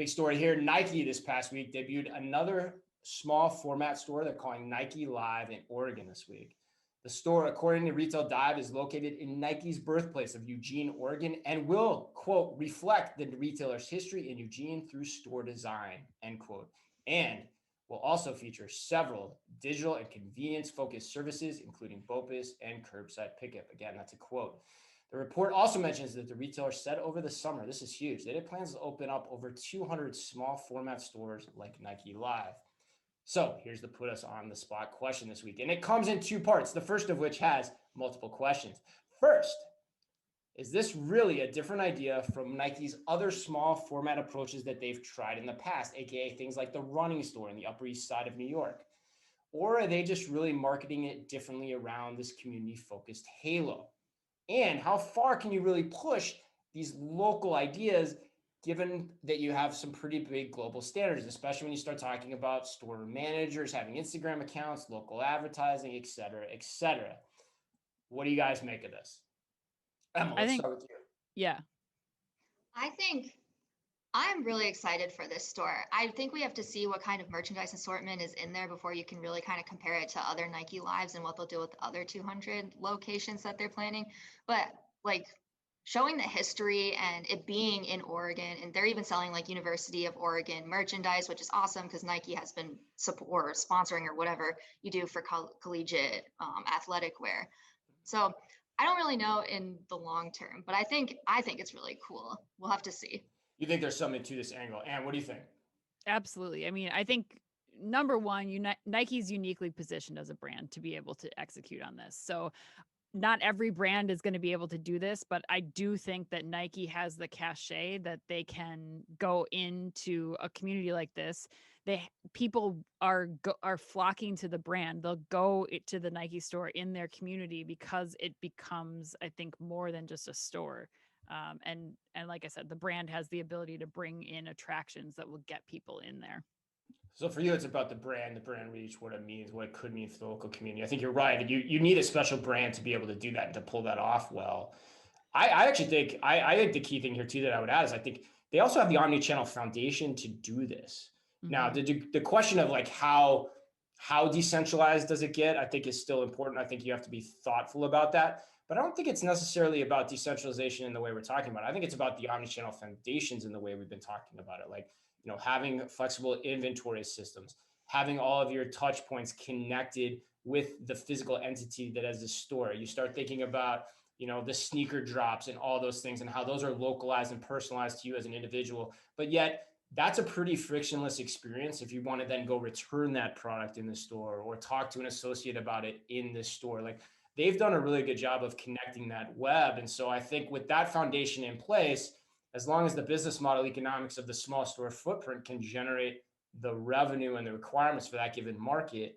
Big story here. Nike this past week debuted another small format store they're calling Nike Live in Oregon this week. The store, according to Retail Dive, is located in Nike's birthplace of Eugene, Oregon, and will, quote, reflect the retailer's history in Eugene through store design, end quote, and will also feature several digital and convenience-focused services, including BOPIS and curbside pickup. Again, that's a quote. The report also mentions that the retailer said over the summer, this is huge, that it plans to open up over 200 small format stores like Nike Live. So here's the put us on the spot question this week. And it comes in two parts, the first of which has multiple questions. First, is this really a different idea from Nike's other small format approaches that they've tried in the past, aka things like the running store in the Upper East Side of New York? Or are they just really marketing it differently around this community-focused halo? And how far can you really push these local ideas given that you have some pretty big global standards, especially when you start talking about store managers having Instagram accounts, local advertising, et cetera, et cetera. What do you guys make of this? Emma, let's start with you. Yeah. I think I'm really excited for this store. I think we have to see what kind of merchandise assortment is in there before you can really kind of compare it to other Nike Lives and what they'll do with the other 200 locations that they're planning. But like showing the history and it being in Oregon, and they're even selling like University of Oregon merchandise, which is awesome because Nike has been or sponsoring or whatever you do for collegiate athletic wear. So I don't really know in the long term, but I think it's really cool. We'll have to see. You think there's something to this angle? Anne, what do you think? Absolutely. I mean, I think number one, Nike's uniquely positioned as a brand to be able to execute on this. So not every brand is going to be able to do this, but I do think that Nike has the cachet that they can go into a community like this. People are flocking to the brand. They'll go to the Nike store in their community because it becomes, I think, more than just a store. And like I said, the brand has the ability to bring in attractions that will get people in there. So for you, it's about the brand reach, what it means, what it could mean for the local community. I think you're right. You need a special brand to be able to do that and to pull that off well. I actually think, I think the key thing here too that I would add is I think they also have the omnichannel foundation to do this. Mm-hmm. Now, the question of like how decentralized does it get, I think is still important. I think you have to be thoughtful about that. But I don't think it's necessarily about decentralization in the way we're talking about it. I think it's about the omnichannel foundations in the way we've been talking about it. Like, having flexible inventory systems, having all of your touch points connected with the physical entity that has the store. You start thinking about, the sneaker drops and all those things and how those are localized and personalized to you as an individual. But yet that's a pretty frictionless experience if you want to then go return that product in the store or talk to an associate about it in the store. Like, they've done a really good job of connecting that web. And so I think with that foundation in place, as long as the business model economics of the small store footprint can generate the revenue and the requirements for that given market,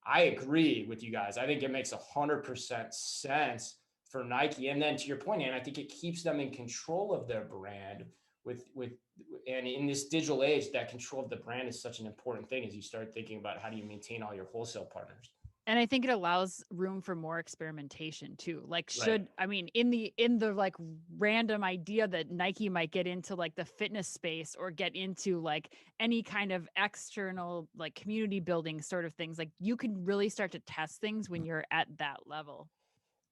I agree with you guys. I think it makes 100% sense for Nike. And then to your point, Ann, I think it keeps them in control of their brand and in this digital age, that control of the brand is such an important thing as you start thinking about how do you maintain all your wholesale partners. And I think it allows room for more experimentation too. Like in the like random idea that Nike might get into like the fitness space or get into like any kind of external like community building sort of things, like you can really start to test things when you're at that level.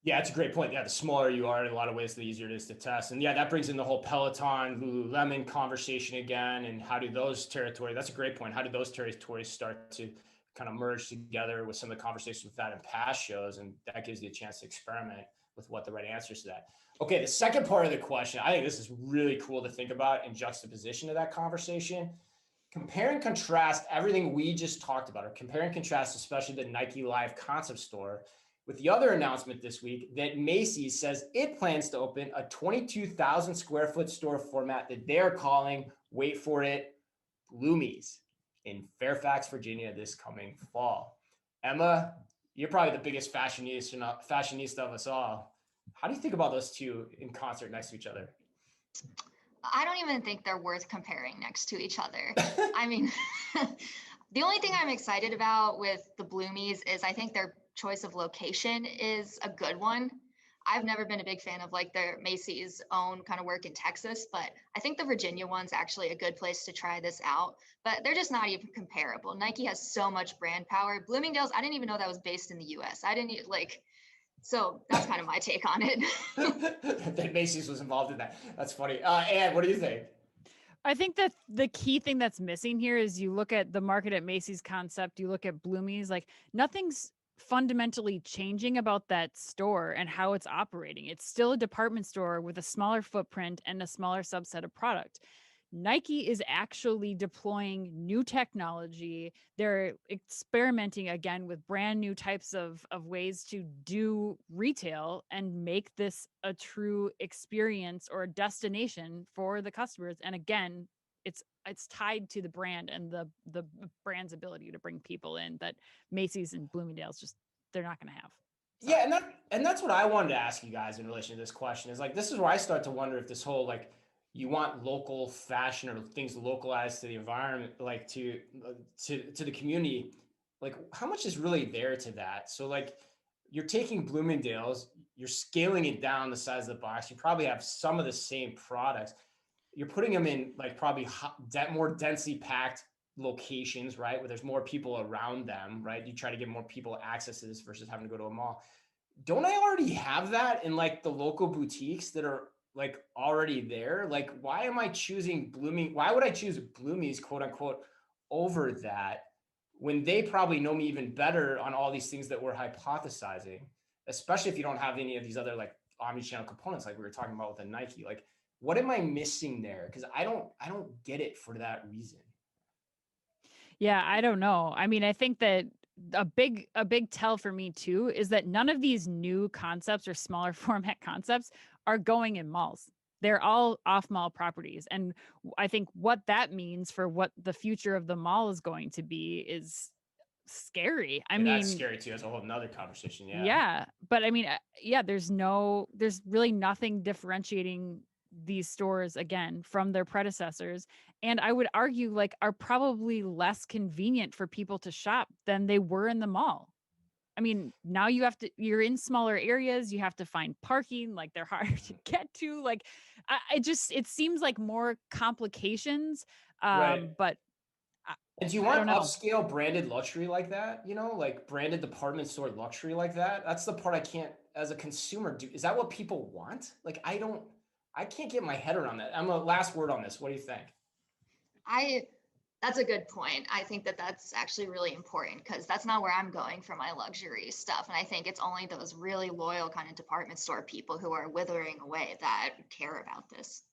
Yeah, it's a great point. Yeah, the smaller you are, in a lot of ways, the easier it is to test. And yeah, that brings in the whole Peloton, Lululemon conversation again. And how do those territories, that's a great point. How do those territories start to kind of merge together with some of the conversations we've had in past shows, and that gives you a chance to experiment with what the right answers to that. Okay, the second part of the question, I think this is really cool to think about in juxtaposition to that conversation. Compare and contrast everything we just talked about, or compare and contrast especially the Nike Live concept store with the other announcement this week that Macy says it plans to open a 22,000 square foot store format that they're calling, wait for it, Bloomies, in Fairfax, Virginia this coming fall. Emma, you're probably the biggest fashionista of us all. How do you think about those two in concert next to each other? I don't even think they're worth comparing next to each other. I mean, the only thing I'm excited about with the Bloomies is I think their choice of location is a good one. I've never been a big fan of like their Macy's own kind of work in Texas, but I think the Virginia one's actually a good place to try this out. But they're just not even comparable. Nike has so much brand power. Bloomingdale's, I didn't even know that was based in the US. I didn't like, so that's kind of my take on it. That Macy's was involved in that. That's funny. Anne, what do you think? I think that the key thing that's missing here is you look at the market at Macy's concept, you look at Bloomie's, like nothing's fundamentally changing about that store and how it's operating. It's still a department store with a smaller footprint and a smaller subset of product. Nike is actually deploying new technology. They're experimenting again with brand new types of ways to do retail and make this a true experience or a destination for the customers. And again, it's tied to the brand and the brand's ability to bring people in that Macy's and Bloomingdale's just they're not going to have. Yeah, and that's what I wanted to ask you guys in relation to this question is like this is where I start to wonder if this whole like you want local fashion or things localized to the environment, like to the community, like how much is really there to that? So like you're taking Bloomingdale's, you're scaling it down the size of the box. You probably have some of the same products. You're putting them in like probably more densely packed locations, right? Where there's more people around them, right? You try to get more people access to this versus having to go to a mall. Don't I already have that in like the local boutiques that are like already there? Like, why am I choosing Why would I choose Bloomie's quote unquote over that when they probably know me even better on all these things that we're hypothesizing, especially if you don't have any of these other like omni-channel components like we were talking about with the Nike? Like, what am I missing there? Because I don't get it for that reason. Yeah, I don't know. I mean, I think that a big tell for me too is that none of these new concepts or smaller format concepts are going in malls. They're all off mall properties. And I think what that means for what the future of the mall is going to be is scary. I Yeah, that's mean, scary too. That's a whole nother conversation. Yeah. yeah, but I mean, yeah, there's really nothing differentiating these stores again from their predecessors. And I would argue like are probably less convenient for people to shop than they were in the mall. I mean, now you're in smaller areas, you have to find parking, like they're harder to get to. Like it seems like more complications. Right. But And do you I want don't know. upscale branded luxury like that? You know, like branded department store luxury like that? That's the part I can't, as a consumer, do. Is that what people want? Like, I can't get my head around that. I'm a last word on this. What do you think? I That's a good point. I think that that's actually really important because that's not where I'm going for my luxury stuff. And I think it's only those really loyal kind of department store people who are withering away that care about this.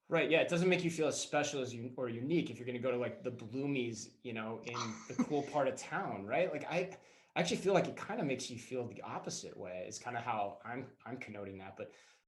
Right. Yeah. It doesn't make you feel as special as you or unique if you're going to go to like the Bloomies, you know, in the cool part of town. Right. Like I actually feel like it kind of makes you feel the opposite way is kind of how I'm connoting that. But